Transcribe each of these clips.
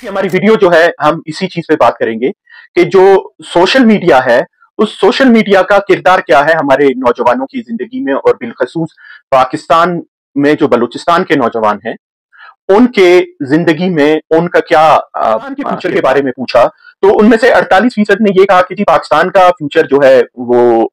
हमारी वीडियो जो है हम इसी चीज पे बात करेंगे कि जो सोशल मीडिया है उस सोशल मीडिया का किरदार क्या है हमारे नौजवानों की जिंदगी में और बिलखसूस पाकिस्तान में जो बलूचिस्तान के नौजवान हैं उनके जिंदगी में उनका क्या पाकिस्तान के फ्यूचर के बारे में पूछा तो उनमें से 48% ने ये कहा कि जी पाकिस्तान का फ्यूचर जो है वो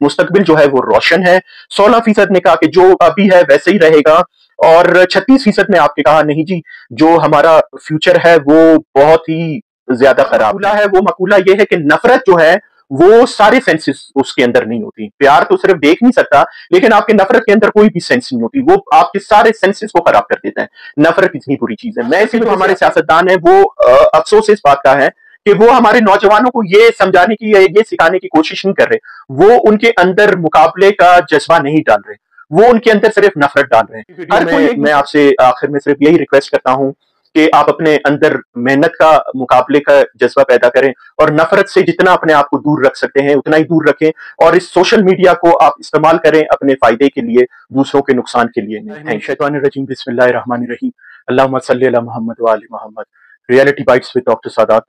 मुस्तकबिल जो है वो रोशन है। 16% ने कहा कि जो अभी है वैसे ही रहेगा और 36% ने आपके कहा नहीं जी जो हमारा फ्यूचर है वो बहुत ही ज्यादा खराब है। वो मकूला ये है कि नफरत जो है वो सारे सेंसेस उसके अंदर नहीं होती। प्यार तो सिर्फ देख नहीं सकता लेकिन आपके नफरत के अंदर कोई भी सेंस नहीं होती, वो आपके सारे सेंसेस को खराब कर देता है। नफरत इतनी बुरी चीज है। मैं इसीलिए हमारे सियासतदान है वो अफसोस इस बात का है कि वो हमारे नौजवानों को ये समझाने की या ये सिखाने की कोशिश नहीं कर रहे, वो उनके अंदर मुकाबले का जज्बा नहीं डाल रहे, वो उनके अंदर सिर्फ नफरत डाल रहे हैं। हर कोई मैं आपसे आखिर में सिर्फ यही रिक्वेस्ट करता हूं कि आप अपने अंदर मेहनत का मुकाबले का जज्बा पैदा करें और नफरत से जितना अपने आप को दूर रख सकते हैं उतना ही दूर रखें और इस सोशल मीडिया को आप इस्तेमाल करें अपने फायदे के लिए, दूसरों के नुकसान के लिए नहीं। शैतानिर्रजीम बिस्मिल्लाहिर्रहमानिर्रहीम अल्लाहुम्मा सल्ली अला मोहम्मद व आलि Muhammad. Reality bites with doctor Sadat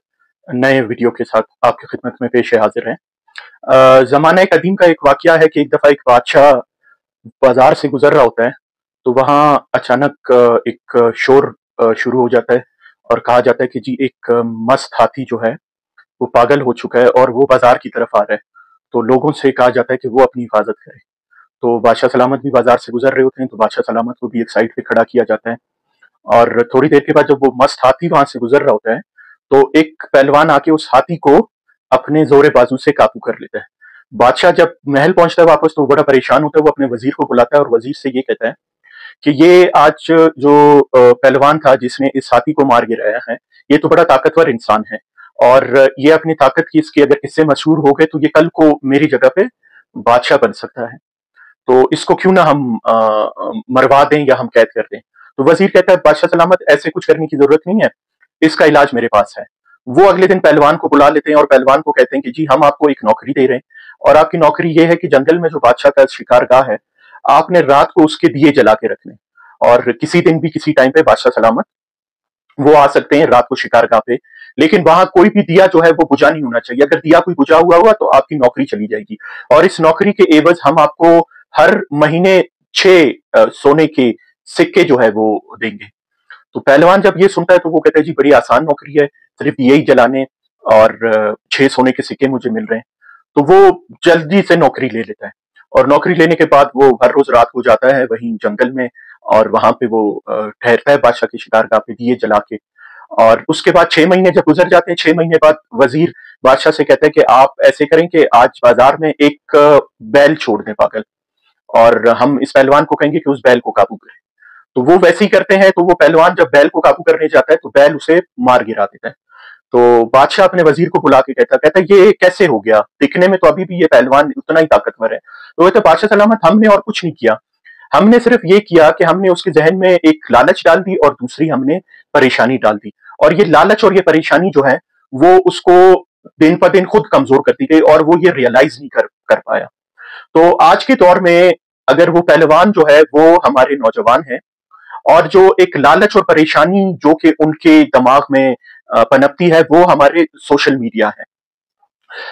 नए वीडियो के साथ आपकी खिदमत में पेश हाजिर हैं। जमाना कदीम का एक वाकया है कि एक दफा एक बादशाह बाजार से गुजर रहा होता है तो वहां अचानक एक शोर शुरू हो जाता है और कहा जाता है कि जी एक मस्त हाथी जो है वो पागल हो चुका है और वो बाजार की तरफ आ रहा है। तो लोगों से कहा जाता है कि वो अपनी हिफाजत करें। तो बादशाह सलामत भी बाजार से गुजर रहे होते हैं तो बादशाह सलामत को भी एक साइड पे खड़ा किया जाता है और थोड़ी देर के बाद जब वो मस्त हाथी वहां से गुजर रहा होता है तो एक पहलवान आके उस हाथी को अपने जोरे बाजू से काबू कर लेता है। बादशाह जब महल पहुंचता है वापस तो बड़ा परेशान होता है, वो अपने वजीर को बुलाता है और वजीर से ये कहता है कि ये आज जो पहलवान था जिसने इस हाथी को मार गिराया है ये तो बड़ा ताकतवर इंसान है और ये अपनी ताकत की इसके अगर किस्से मशहूर हो गए तो ये कल को मेरी जगह पे बादशाह बन सकता है, तो इसको क्यों ना हम मरवा दें या हम कैद कर दें। तो वजीर कहता है बादशाह सलामत ऐसे कुछ करने की जरूरत नहीं है, इसका इलाज मेरे पास है। वो अगले दिन पहलवान को बुला लेते हैं और पहलवान को कहते हैं कि जी हम आपको एक नौकरी दे रहे हैं और आपकी नौकरी ये है कि जंगल में जो बादशाह का शिकारगाह है आपने रात को उसके दिए जला के रखने और किसी दिन भी किसी टाइम पे बादशाह सलामत वो आ सकते हैं रात को शिकारगाह पे, लेकिन वहां कोई भी दिया जो है वो बुझा नहीं होना चाहिए। अगर दिया कोई बुझा हुआ तो आपकी नौकरी चली जाएगी और इस नौकरी के एवज हम आपको हर महीने 6 सोने के सिक्के जो है वो देंगे। तो पहलवान जब ये सुनता है तो वो कहता है जी बड़ी आसान नौकरी है, सिर्फ यही जलाने और 6 सोने के सिक्के मुझे मिल रहे हैं। तो वो जल्दी से नौकरी ले लेता है और नौकरी लेने के बाद वो हर रोज रात को जाता है वहीं जंगल में और वहां पे वो ठहरता है बादशाह के शिकारगाह पे दिए जला के। और उसके बाद 6 महीने जब गुजर जाते हैं, 6 महीने बाद वजीर बादशाह से कहता है कि आप ऐसे करें कि आज बाजार में एक बैल छोड़ दें पागल और हम इस पहलवान को कहेंगे कि उस बैल को काबू करें। तो वो वैसे ही करते हैं, तो वो पहलवान जब बैल को काबू करने जाता है तो बैल उसे मार गिरा देता है। तो बादशाह अपने वजीर को बुला के कहता है ये कैसे हो गया, दिखने में तो अभी भी ये पहलवान उतना ही ताकतवर है। तो कहते बादशाह सलामत हमने और कुछ नहीं किया, हमने सिर्फ ये किया कि हमने उसके जहन में एक लालच डाल दी और दूसरी हमने परेशानी डाल दी और ये लालच और ये परेशानी जो है वो उसको दिन पर दिन खुद कमजोर करती गई और वो ये रियलाइज नहीं कर पाया। तो आज के दौर में अगर वो पहलवान जो है वो हमारे नौजवान है और जो एक लालच और परेशानी जो कि उनके दिमाग में पनपती है वो हमारे सोशल मीडिया है।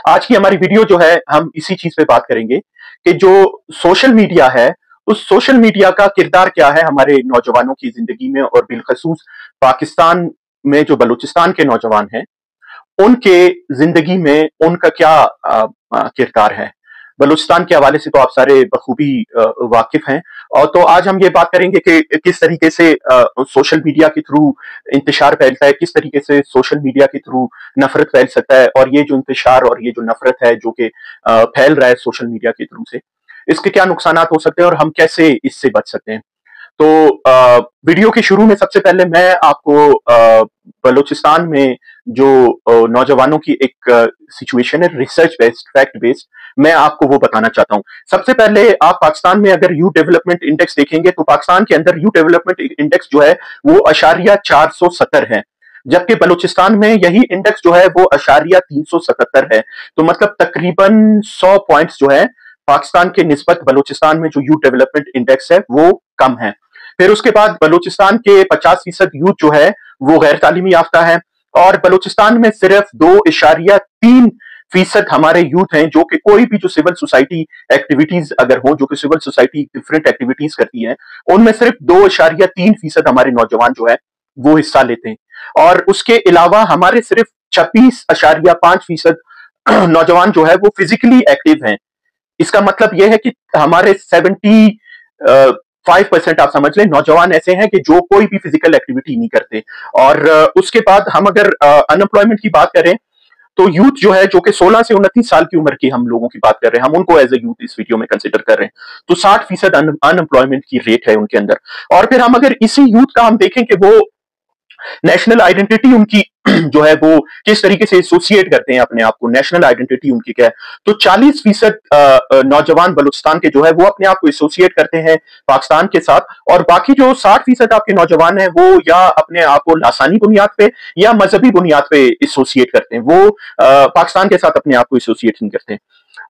आज की हमारी वीडियो जो है हम इसी चीज पे बात करेंगे कि जो सोशल मीडिया है उस सोशल मीडिया का किरदार क्या है हमारे नौजवानों की जिंदगी में और बिलखसूस पाकिस्तान में जो बलूचिस्तान के नौजवान हैं उनके जिंदगी में उनका क्या किरदार है। बलूचिस्तान के हवाले से तो आप सारे बखूबी वाकिफ हैं और तो आज हम ये बात करेंगे कि किस तरीके से सोशल मीडिया के थ्रू इंतशार फैलता है, किस तरीके से सोशल मीडिया के थ्रू नफरत फैल सकता है और ये जो इंतशार और ये जो नफरत है जो कि फैल रहा है सोशल मीडिया के थ्रू से इसके क्या नुकसान हो सकते हैं और हम कैसे इससे बच सकते हैं। तो वीडियो के शुरू में सबसे पहले मैं आपको बलूचिस्तान में जो नौजवानों की एक सिचुएशन है रिसर्च बेस्ड फैक्ट बेस्ड मैं आपको वो बताना चाहता हूं। सबसे पहले आप पाकिस्तान में अगर यू डेवलपमेंट इंडेक्स देखेंगे तो पाकिस्तान के अंदर यू डेवलपमेंट इंडेक्स जो है वो #470 है, जबकि बलूचिस्तान में यही इंडेक्स जो है वो #377 है। तो मतलब तकरीबन 100 पॉइंट्स जो है पाकिस्तान के निस्बत बलूचिस्तान में जो यू डेवलपमेंट इंडेक्स है वो कम है। फिर उसके बाद बलूचिस्तान के 50% यूथ जो है वो गैर तालीमी याफ्ता है, और बलूचिस्तान में सिर्फ 2.3% हमारे यूथ हैं जो कि कोई भी जो सिविल सोसाइटी एक्टिविटीज अगर हो, जो कि सिविल सोसाइटी डिफरेंट एक्टिविटीज करती है, उनमें सिर्फ 2.3% हमारे नौजवान जो है वो हिस्सा लेते हैं। और उसके अलावा हमारे सिर्फ 26.5% नौजवान जो है वो फिजिकली एक्टिव हैं। इसका मतलब यह है कि हमारे 75% आप समझ लें नौजवान ऐसे हैं कि जो कोई भी फिजिकल एक्टिविटी नहीं करते। और उसके बाद हम अगर अनएम्प्लॉयमेंट की बात करें तो यूथ जो है, जो कि 16 से 29 साल की उम्र की हम लोगों की बात कर रहे हैं, हम उनको एज ए यूथ इस वीडियो में कंसिडर कर रहे हैं, तो 60% अनएम्प्लॉयमेंट की रेट है उनके अंदर। और फिर हम अगर इसी यूथ का हम देखें कि वो नेशनल आइडेंटिटी उनकी जो है वो किस तरीके से एसोसिएट करते हैं अपने आप को, नेशनल आइडेंटिटी उनकी क्या है, तो 40% नौजवान बलूचिस्तान के जो है वो अपने आप को एसोसिएट करते हैं पाकिस्तान के साथ, और बाकी जो 60% आपके नौजवान हैं वो या अपने आप को लासानी बुनियाद पे या मजहबी बुनियाद पे एसोसिएट करते हैं, वो पाकिस्तान के साथ अपने आप को एसोसिएट नहीं करते।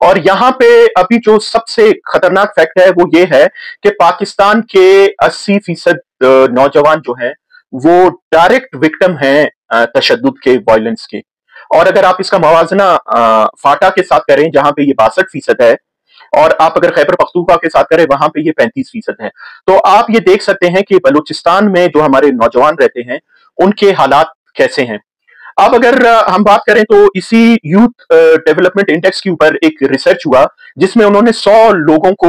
और यहाँ पे अभी जो सबसे खतरनाक फैक्ट है वो ये है कि पाकिस्तान के 80% नौजवान जो हैं वो डायरेक्ट विक्टिम हैं तशद्दुद के, वायलेंस के। और अगर आप इसका मवाजना फाटा के साथ करें जहां पे ये 62% है, और आप अगर खैबर पख्तूनख्वा के साथ करें वहां पे ये 35% है, तो आप ये देख सकते हैं कि बलूचिस्तान में जो हमारे नौजवान रहते हैं उनके हालात कैसे हैं। अब अगर हम बात करें तो इसी यूथ डेवलपमेंट इंडेक्स के ऊपर एक रिसर्च हुआ जिसमें उन्होंने 100 लोगों को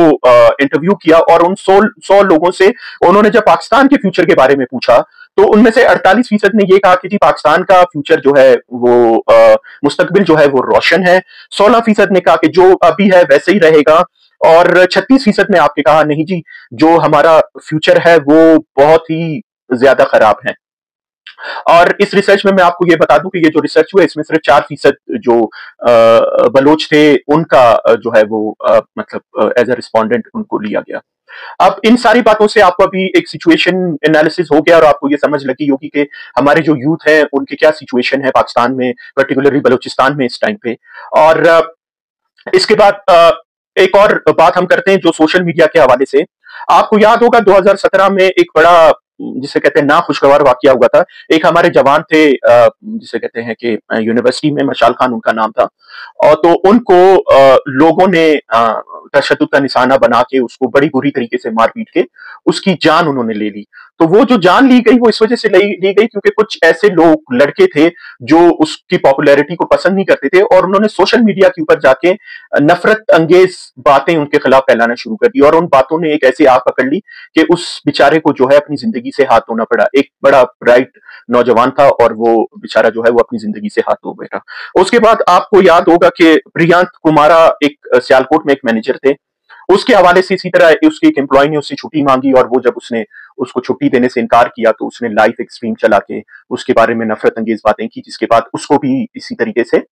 इंटरव्यू किया, और उन 100 लोगों से उन्होंने जब पाकिस्तान के फ्यूचर के बारे में पूछा तो उनमें से 48% ने ये कहा कि जी पाकिस्तान का फ्यूचर जो है वो मुस्तकबिल जो है वो रोशन है। 16% ने कहा कि जो अभी है वैसे ही रहेगा, और 36% ने आपके कहा नहीं जी, जो हमारा फ्यूचर है वो बहुत ही ज्यादा खराब है। और इस रिसर्च में मैं आपको ये बता दूं कि ये जो रिसर्च हुआ इसमें सिर्फ 4% जो बलोच थे उनका जो है वो मतलब एज ए रिस्पोंडेंट उनको लिया गया। अब इन सारी बातों से आपको अभी एक सिचुएशन एनालिसिस हो गया और आपको ये समझ लगी होगी कि हमारे जो यूथ है उनकी क्या सिचुएशन है पाकिस्तान में, पर्टिकुलरली बलूचिस्तान में इस टाइम पे। और इसके बाद एक और बात हम करते हैं जो सोशल मीडिया के हवाले से। आपको याद होगा 2017 में एक बड़ा जिसे कहते हैं नाखुशगवार वाकया हुआ था। एक हमारे जवान थे जिसे कहते हैं कि यूनिवर्सिटी में मशाल खान उनका नाम था, और तो उनको लोगों ने तशद्दुद का निशाना बना के उसको बड़ी बुरी तरीके से मार पीट के उसकी जान उन्होंने ले ली। तो वो जो जान ली गई वो इस वजह से ली गई क्योंकि कुछ ऐसे लोग लड़के थे जो उसकी पॉपुलैरिटी को पसंद नहीं करते थे, और उन्होंने सोशल मीडिया के ऊपर जाके नफरत अंगेज बातें उनके खिलाफ फैलाना शुरू कर दी, और उन बातों ने एक ऐसी आग पकड़ ली कि उस बेचारे को जो है अपनी जिंदगी से हाथ धोना पड़ा। एक बड़ा ब्राइट नौजवान था और वो बेचारा जो है वो अपनी जिंदगी से हाथ धो बैठा। उसके बाद आपको याद होगा कि प्रियांक कुमारा एक सियालकोट में एक मैनेजर थे, उसके हवाले से इसी तरह उसके एक एम्प्लॉय ने उससे छुट्टी मांगी, और वो जब उसने उसको छुट्टी देने से इनकार किया तो उसने लाइव एक स्ट्रीम चला के उसके बारे में नफरत अंगेज बातें की, जिसके बाद उसको भी इसी तरीके से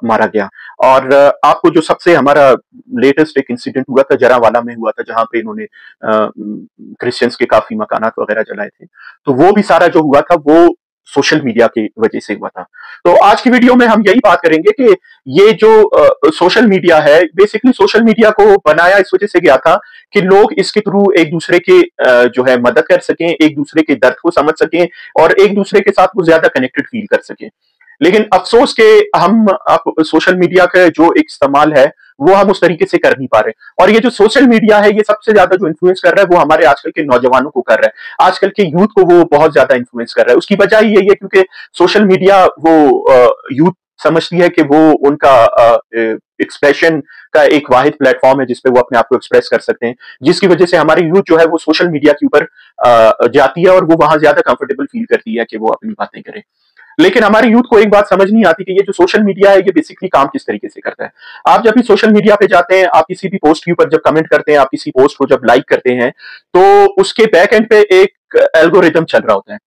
मारा गया। और आपको जो सबसे हमारा लेटेस्ट एक इंसिडेंट हुआ था जरावाला में हुआ था, जहां पे इन्होंने क्रिश्चियंस के काफी मकानात वगैरह जलाए थे, तो वो भी सारा जो हुआ था वो सोशल मीडिया की वजह से हुआ था। तो आज की वीडियो में हम यही बात करेंगे कि ये जो सोशल मीडिया है, बेसिकली सोशल मीडिया को बनाया इस वजह से गया था कि लोग इसके थ्रू एक दूसरे के जो है मदद कर सकें, एक दूसरे के दर्द को समझ सकें, और एक दूसरे के साथ वो ज्यादा कनेक्टेड फील कर सकें। लेकिन अफसोस के हम अब सोशल मीडिया का जो एक इस्तेमाल है वो हम उस तरीके से कर नहीं पा रहे, और ये जो सोशल मीडिया है ये सबसे ज्यादा जो इन्फ्लुएंस कर रहा है वो हमारे आजकल के नौजवानों को कर रहा है, आजकल के यूथ को वो बहुत ज्यादा इन्फ्लुएंस कर रहा है। उसकी वजह यही है क्योंकि सोशल मीडिया वो यूथ समझती है कि वो उनका एक्सप्रेशन का एक वाहिद प्लेटफॉर्म है जिसपे वो अपने आप को एक्सप्रेस कर सकते हैं, जिसकी वजह से हमारी यूथ जो है वो सोशल मीडिया के ऊपर जाती है और वो वहां ज्यादा कंफर्टेबल फील करती है कि वो अपनी बातें करे। लेकिन हमारे यूथ को एक बात समझ नहीं आती कि ये जो सोशल मीडिया है ये बेसिकली काम किस तरीके से करता है। आप जब भी सोशल मीडिया पे जाते हैं, आप किसी भी पोस्ट के ऊपर जब कमेंट करते हैं, आप किसी पोस्ट को जब लाइक करते हैं, तो उसके बैक एंड पे एक एल्गोरिदम चल रहा होता है,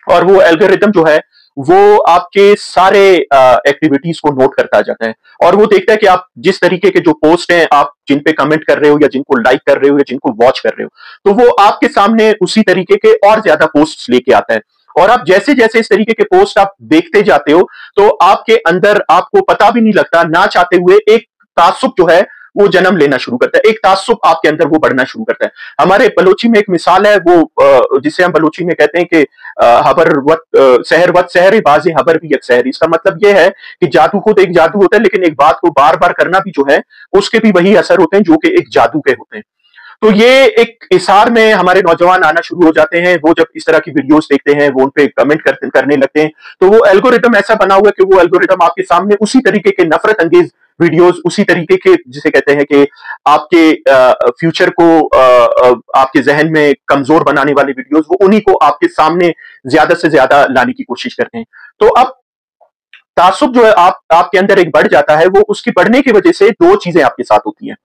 और वो एल्गोरिदम जो है वो आपके सारे एक्टिविटीज को नोट करता जाता है, और वो देखता है कि आप जिस तरीके के जो पोस्ट हैं, आप जिन पे कमेंट कर रहे हो या जिनको लाइक कर रहे हो या जिनको वॉच कर रहे हो, तो वो आपके सामने उसी तरीके के और ज्यादा पोस्ट्स लेके आता है। और आप जैसे जैसे इस तरीके के पोस्ट आप देखते जाते हो तो आपके अंदर आपको पता भी नहीं लगता, ना चाहते हुए एक तासुब जो है वो जन्म लेना शुरू करता है, एक ताज्जुब आपके अंदर वो बढ़ना शुरू करता है। हमारे बलोची में एक मिसाल है, वो जिसे हम बलोची में कहते हैं कि हबर वत सहर वत सहर बाज़े हबर भी एक सहर। इसका मतलब ये है कि जादू खुद एक जादू होता है, लेकिन एक बात को बार बार करना भी जो है उसके भी वही असर होते हैं जो कि एक जादू के होते हैं। तो ये एक इशार में हमारे नौजवान आना शुरू हो जाते हैं। वो जब इस तरह की वीडियोस देखते हैं, वो उन पे कमेंट करने लगते हैं, तो वो एल्गोरिदम ऐसा बना हुआ है कि वो एल्गोरिदम आपके सामने उसी तरीके के नफरत अंगेज वीडियोस, उसी तरीके के जिसे कहते हैं कि आपके फ्यूचर को आपके जहन में कमजोर बनाने वाले वीडियोस, वो उन्हीं को आपके सामने ज्यादा से ज्यादा लाने की कोशिश करते हैं। तो अब तासुब जो है आपके अंदर एक बढ़ जाता है, वो उसकी बढ़ने की वजह से दो चीजें आपके साथ होती हैं,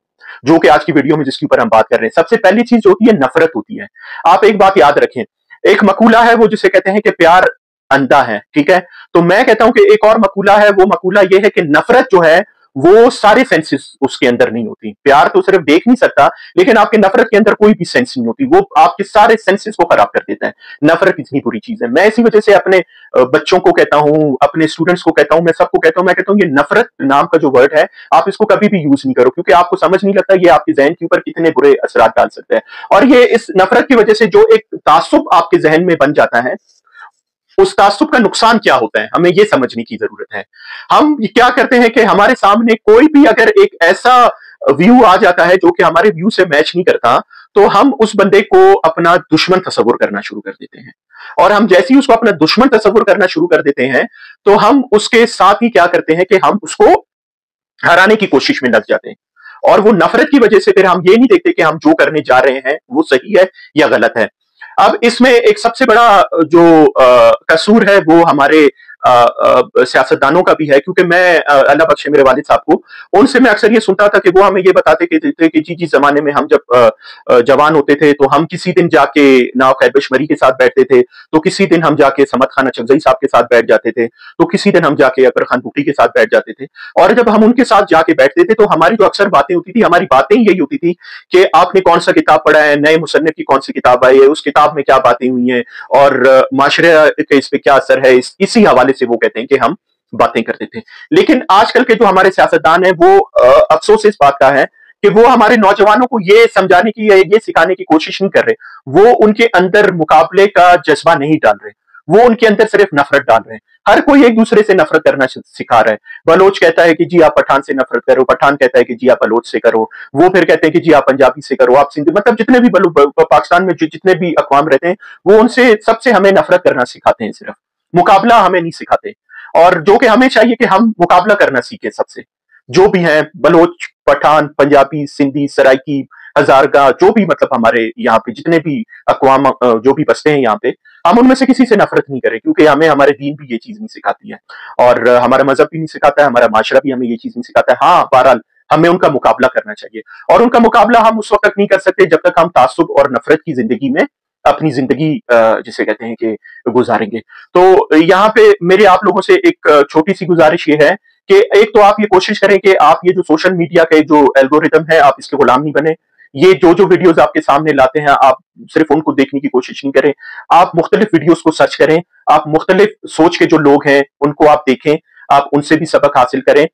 जो कि आज की वीडियो में जिसके ऊपर हम बात कर रहे हैं। सबसे पहली चीज जो होती है नफरत होती है। आप एक बात याद रखें, एक मकूला है वो जिसे कहते हैं कि प्यार अंधा है, ठीक है। तो मैं कहता हूं कि एक और मकूला है, वो मकूला ये है कि नफरत जो है वो सारे सेंसेस उसके अंदर नहीं होती। प्यार तो सिर्फ देख नहीं सकता, लेकिन आपके नफरत के अंदर कोई भी सेंस नहीं होती, वो आपके सारे सेंसेस को खराब कर देता है। नफरत इतनी बुरी चीज है। मैं इसी वजह से अपने बच्चों को कहता हूं, अपने स्टूडेंट्स को कहता हूं, मैं सबको कहता हूं, मैं कहता हूं ये नफरत नाम का जो वर्ड है, आप इसको कभी भी यूज नहीं करो, क्योंकि आपको समझ नहीं लगता ये आपके जहन के ऊपर कितने बुरे असरात डाल सकता है। और ये इस नफरत की वजह से जो एक तासुब आपके जहन में बन जाता है, उस तासुब का नुकसान क्या होता है, हमें ये समझने की जरूरत है। हम क्या करते हैं कि हमारे सामने कोई भी अगर एक ऐसा व्यू आ जाता है जो कि हमारे व्यू से मैच नहीं करता, तो हम उस बंदे को अपना दुश्मन तस्वुर करना शुरू कर देते हैं। और हम जैसे ही उसको अपना दुश्मन तस्वुर करना शुरू कर देते हैं, तो हम उसके साथ ही क्या करते हैं कि हम उसको हराने की कोशिश में लग जाते हैं। और वो नफरत की वजह से फिर हम ये नहीं देखते कि हम जो करने जा रहे हैं वो सही है या गलत है। अब इसमें एक सबसे बड़ा जो कसूर है वो हमारे सियासतदानों का भी है, क्योंकि मैं अल्लाह बख्शे मेरे वालिद साहब को, उनसे मैं अक्सर ये सुनता था कि वो हमें ये बताते कि जी जी जमाने में हम जब जवान होते थे तो हम किसी दिन जाके नाव खैर के साथ बैठते थे, तो किसी दिन हम जाके समद खान अचकजई साहब के साथ बैठ जाते थे, तो किसी दिन हम जाके अकबर खान बुकटी के साथ बैठ जाते थे। और जब हम उनके साथ जाके बैठते थे तो हमारी जो अक्सर बातें होती थी, हमारी बातें यही होती थी कि आपने कौन सा किताब पढ़ा है, नए मुसन्निफ की कौन सी किताब आई है, उस किताब में क्या बातें हुई हैं, और माशरे का इस पे क्या असर है, इसी हवाले से वो कहते हैं कि हम बातें करते थे। लेकिन आजकल के जो हमारे सियासतदान हैं, वो अफसोस इस बात का है कि वो हमारे नौजवानों को ये समझाने की या ये सिखाने की कोशिश नहीं कर रहे, वो उनके अंदर मुकाबले का जज्बा नहीं डाल रहे, वो उनके अंदर सिर्फ नफरत डाल रहे हैं। हर कोई एक दूसरे से नफरत करना सिखा रहा है। बलोच कहता है कि जी आप पठान से नफरत करो, पठान कहता है कि जी आप बलोच से करो, वो फिर कहते हैं कि जी आप पंजाबी से करो, आप सिंधी, मतलब जितने भी पाकिस्तान में जितने भी अकवाम रहते हैं, वो उनसे सबसे हमें नफरत करना सिखाते हैं, सिर्फ मुकाबला हमें नहीं सिखाते। और जो कि हमें चाहिए कि हम मुकाबला करना सीखे सबसे, जो भी हैं बलोच, पठान, पंजाबी, सिंधी, सराइकी, हजारगा, जो भी मतलब हमारे यहाँ पे जितने भी अकवाम जो भी बसते हैं यहाँ पे, हम उनमें से किसी से नफरत नहीं करें, क्योंकि हमें हमारे दीन भी ये चीज नहीं सिखाती है, और हमारा मजहब भी नहीं सिखाता है, हमारा माशरा भी हमें ये चीज नहीं सिखाता है। हाँ, बहरहाल हमें उनका मुकाबला करना चाहिए, और उनका मुकाबला हम उस वक्त तक नहीं कर सकते जब तक हम तासुब और नफरत की जिंदगी में अपनी जिंदगी जिसे कहते हैं कि गुजारेंगे। तो यहाँ पे मेरे आप लोगों से एक छोटी सी गुजारिश ये है कि एक तो आप ये कोशिश करें कि आप ये जो सोशल मीडिया का जो एल्गोरिदम है, आप इसके गुलाम नहीं बने। ये जो वीडियोस आपके सामने लाते हैं, आप सिर्फ उनको देखने की कोशिश नहीं करें, आप मुख्तलिफ वीडियोस को सर्च करें, आप मुख्तलिफ सोच के जो लोग हैं उनको आप देखें, आप उनसे भी सबक हासिल करें।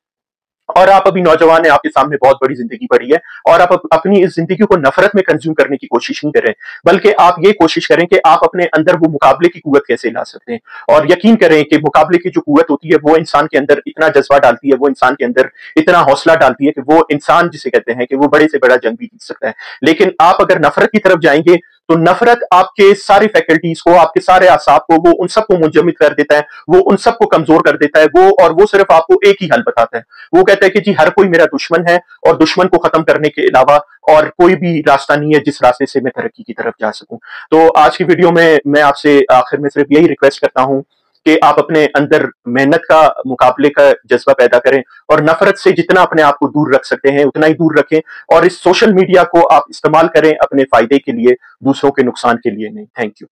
और आप अभी नौजवान हैं, आपके सामने बहुत बड़ी जिंदगी पड़ी है, और आप अपनी इस जिंदगी को नफरत में कंज्यूम करने की कोशिश नहीं करें, बल्कि आप ये कोशिश करें कि आप अपने अंदर वो मुकाबले की कुव्वत कैसे ला सकते हैं। और यकीन करें कि मुकाबले की जो कुव्वत होती है वो इंसान के अंदर इतना जज्बा डालती है, वो इंसान के अंदर इतना हौसला डालती है कि वो इंसान जिसे कहते हैं कि वो बड़े से बड़ा जंग भी जीत सकता है। लेकिन आप अगर नफरत की तरफ जाएंगे तो नफरत आपके सारे फैकल्टीज को, आपके सारे आसाब को, वो उन सबको मुंजमद कर देता है, वो उन सबको कमजोर कर देता है, वो सिर्फ आपको एक ही हल बताता है। वो कहता है कि जी हर कोई मेरा दुश्मन है, और दुश्मन को खत्म करने के अलावा और कोई भी रास्ता नहीं है जिस रास्ते से मैं तरक्की की तरफ जा सकूं। तो आज की वीडियो में मैं आपसे आखिर में सिर्फ यही रिक्वेस्ट करता हूं कि आप अपने अंदर मेहनत का, मुकाबले का जज्बा पैदा करें, और नफरत से जितना अपने आप को दूर रख सकते हैं उतना ही दूर रखें, और इस सोशल मीडिया को आप इस्तेमाल करें अपने फायदे के लिए, दूसरों के नुकसान के लिए नहीं। Thank you.